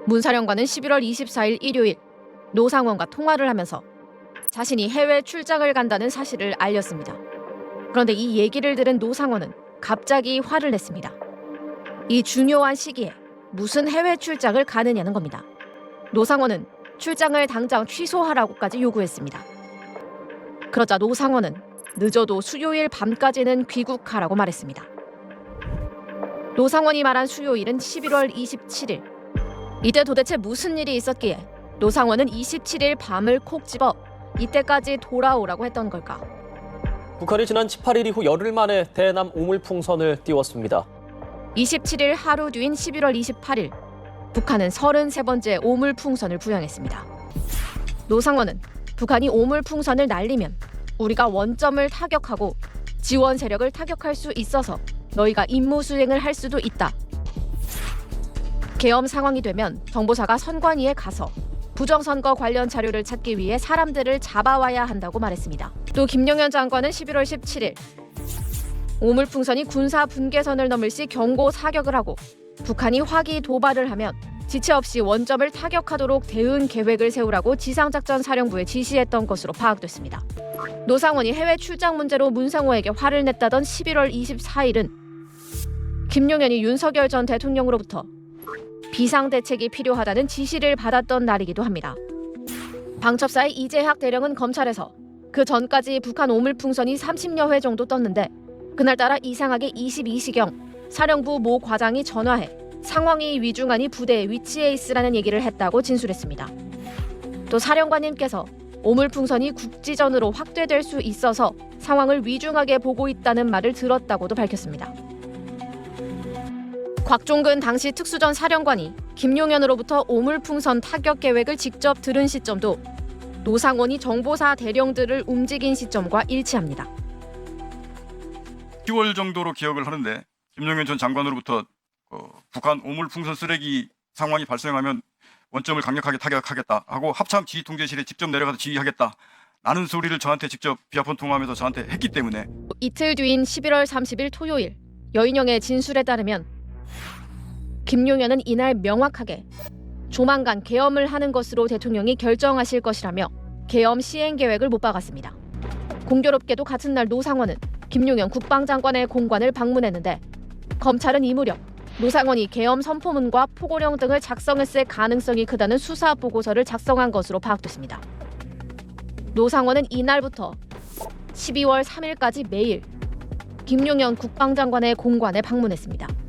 문 사령관은 11월 24일 일요일 노상원과 통화를 하면서 자신이 해외 출장을 간다는 사실을 알렸습니다. 그런데 이 얘기를 들은 노상원은 갑자기 화를 냈습니다. 이 중요한 시기에 무슨 해외 출장을 가느냐는 겁니다. 노상원은 출장을 당장 취소하라고까지 요구했습니다. 그러자 노상원은 늦어도 수요일 밤까지는 귀국하라고 말했습니다. 노상원이 말한 수요일은 11월 27일. 이때 도대체 무슨 일이 있었기에 노상원은 27일 밤을 콕 집어 이때까지 돌아오라고 했던 걸까? 북한이 지난 18일 이후 열흘 만에 대남 오물풍선을 띄웠습니다. 27일 하루 뒤인 11월 28일 북한은 33번째 오물풍선을 부양했습니다. 노상원은 북한이 오물풍선을 날리면 우리가 원점을 타격하고 지원 세력을 타격할 수 있어서 너희가 임무 수행을 할 수도 있다. 계엄 상황이 되면 정보사가 선관위에 가서 부정선거 관련 자료를 찾기 위해 사람들을 잡아와야 한다고 말했습니다. 또 김용현 장관은 11월 17일 오물풍선이 군사 분계선을 넘을 시 경고 사격을 하고 북한이 화기 도발을 하면 지체 없이 원점을 타격하도록 대응 계획을 세우라고 지상작전사령부에 지시했던 것으로 파악됐습니다. 노상원이 해외 출장 문제로 문상호에게 화를 냈다던 11월 24일은 김용현이 윤석열 전 대통령으로부터 비상대책이 필요하다는 지시를 받았던 날이기도 합니다. 방첩사의 이재학 대령은 검찰에서 그 전까지 북한 오물풍선이 30여 회 정도 떴는데 그날따라 이상하게 22시경 사령부 모 과장이 전화해 상황이 위중하니 부대에 위치해 있으라는 얘기를 했다고 진술했습니다. 또 사령관님께서 오물풍선이 국지전으로 확대될 수 있어서 상황을 위중하게 보고 있다는 말을 들었다고도 밝혔습니다. 곽종근 당시 특수전 사령관이 김용현으로부터 오물풍선 타격 계획을 직접 들은 시점도 노상원이 정보사 대령들을 움직인 시점과 일치합니다. 10월 정도로 기억을 하는데 김용현 전 장관으로부터 북한 오물풍선 쓰레기 상황이 발생하면 원점을 강력하게 타격하겠다 하고 합참 지휘통제실에 직접 내려가서 지휘하겠다 라는 소리를 저한테 직접 비아폰 통화하면서 저한테 했기 때문에 이틀 뒤인 11월 30일 토요일 여인영의 진술에 따르면 김용현은 이날 명확하게 조만간 계엄을 하는 것으로 대통령이 결정하실 것이라며 계엄 시행 계획을 못 박았습니다. 공교롭게도 같은 날 노상원은 김용현 국방장관의 공관을 방문했는데 검찰은 이 무렵 노상원이 계엄 선포문과 포고령 등을 작성했을 가능성이 크다는 수사 보고서를 작성한 것으로 파악됐습니다. 노상원은 이날부터 12월 3일까지 매일 김용현 국방장관의 공관에 방문했습니다.